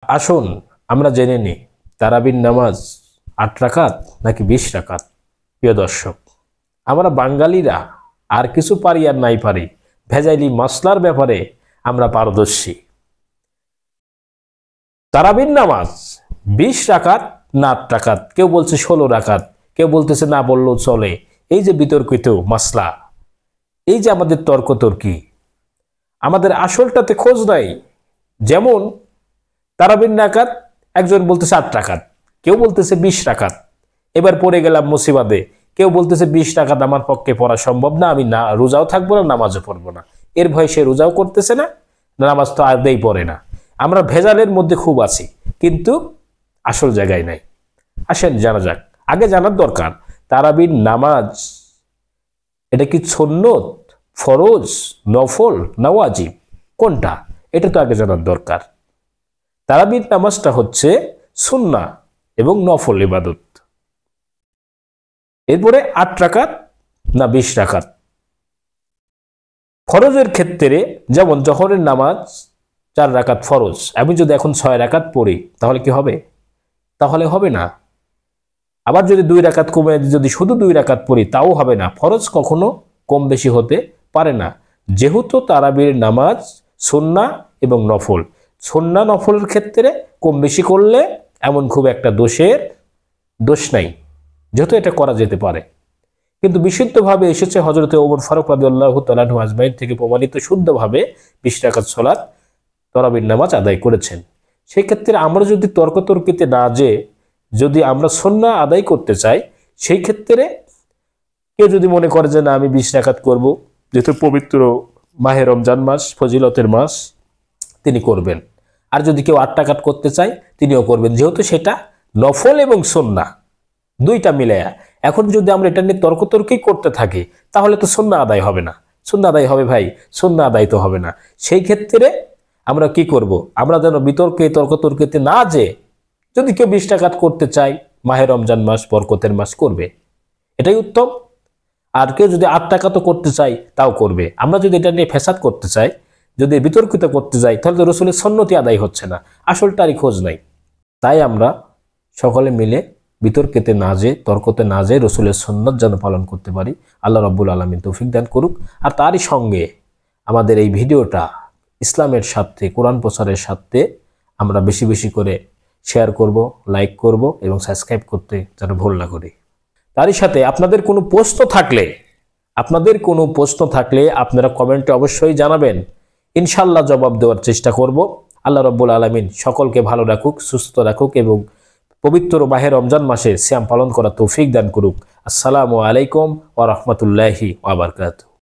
আসুন আমরা জেনে নিই তারাবির নামাজ ৮ রাকাত নাকি ২০ রাকাত। প্রিয় দর্শক, আমরা বাঙালিরা আর কিছু পারি আর নাই পারি, ভেজাইলি মশলার ব্যাপারে আমরা পারদর্শী। তারাবির নামাজ ২০ রাকাত না ৮ রাকাত, কেউ বলছে ১৬ রাকাত, কেউ বলতেছে না বললেও চলে। এই যে বিতর্কিত মাসলা, এই যে আমাদের তর্কতর্কি, আমাদের আসলটাতে খোঁজ নাই। যেমন তারাবির রাকাত একজন বলতেছে ৮ রাকাত, কেউ বলতেছে ২০ রাকাত। এবার পড়ে গেলাম মুসিবাদে, কেউ বলতেছে ২০ রাকাত আমার পক্ষে পড়া সম্ভব না, আমি না রোজাও থাকবো না, নামাজও পড়বো না। এর ভয়ে সে রোজাও করতেছে না, নামাজ তো আদেই পড়ে না। আমরা ভেজালের মধ্যে খুব আছি, কিন্তু আসল জায়গায় নাই। আসেন জানা যাক। আগে জানার দরকার তারাবির নামাজ এটা কি সুন্নত, ফরজ, নফল না ওয়াজিব, কোনটা? এটা তো আগে জানার দরকার। তারাবির নামাজটা হচ্ছে সুন্নাহ এবং নফল ইবাদত। এরপরে ৮ রাকাত না ২০ রাকাত। ফরজের ক্ষেত্রে যেমন জোহরের নামাজ ৪ রাকাত ফরজ, আমি যদি এখন ৬ রাকাত পড়ি তাহলে কি হবে? তাহলে হবে না। আবার যদি ২ রাকাত কমে যদি শুধু ২ রাকাত পড়ি তাও হবে না। ফরজ কখনো কম বেশি হতে পারে না, যেহেতু তারাবির নামাজ সুন্নাহ এবং নফল। সুন্নাহ নফলের ক্ষেত্রে কম বেশি করলে এমন খুব একটা দোষ নাই, যেহেতু এটা করা যেতে পারে। কিন্তু বিশুদ্ধভাবে এসেছে হযরতে ওমর ফারুক রাদিয়াল্লাহু তাআলা আনহু আজমাইন থেকে প্রমাণিত, শুদ্ধভাবে ২০ রাকাত সালাত তারাবির নামাজ আদায় করেছেন। সেই ক্ষেত্রে আমরা যদি তর্কতর্কিতে না যেয়ে যদি আমরা সুন্নাহ আদায় করতে চাই, সেই ক্ষেত্রে কেউ যদি মনে করে যে না আমি ২০ রাকাত করব, যেহেতু পবিত্র মাহে রমজান মাস, ফজিলতের মাস, তিনি করবেন। আর যদি কেউ ৮ রাকাত করতে চায় তিনিও করবেন, যেহেতু সেটা নফল এবং সুন্নাহ দুইটা মিলায়া। এখন যদি আমরা এটা নিয়ে তর্কতর্কি করতে থাকি তাহলে তো সুন্নাহ আদায় হবে না। সুন্নাহ আদায় হবে ভাই, সুন্নাহ আদায় তো হবে না। সেই ক্ষেত্রে আমরা কি করব? আমরা যেন বিতর্কে তর্কতর্কিতে না যে, যদি কেউ ২০ রাকাত করতে চায়, মাহে রমজান মাস বরকতের মাস, করবে, এটাই উত্তম। আর কেউ যদি ৮ রাকাতও করতে চায় তাও করবে। আমরা যদি এটা নিয়ে ফ্যাসাদ করতে চাই, যদি বিতর্কিত করতে যাই, তাহলে তো রসুলের সুন্নতি আদায় হচ্ছে না, আসলটারই খোঁজ নাই। তাই আমরা সকলে মিলে বিতর্কিতে না যে, তর্কতে না যে, রসুলের সুন্নত যেন পালন করতে পারি। আল্লাহ রাব্বুল আলামিন তৌফিক দান করুক। আর তারই সঙ্গে আমাদের এই ভিডিওটা ইসলামের স্বার্থে, কোরআন প্রচারের স্বার্থে আমরা বেশি বেশি করে শেয়ার করব, লাইক করব এবং সাবস্ক্রাইব করতে যেন ভুল না করি। তারই সাথে আপনাদের কোনো প্রশ্ন থাকলে আপনারা কমেন্টে অবশ্যই জানাবেন, ইনশাআল্লাহ জবাব দেওয়ার চেষ্টা করব। আল্লাহ রাব্বুল আলামিন সকলকে ভালো রাখুক, সুস্থ রাখুক এবং পবিত্র মাহে রমজান মাসে সিয়াম পালন করা তৌফিক দান করুক। আসসালামু আলাইকুম ওয়া রাহমাতুল্লাহি ওয়া বারাকাতুহু।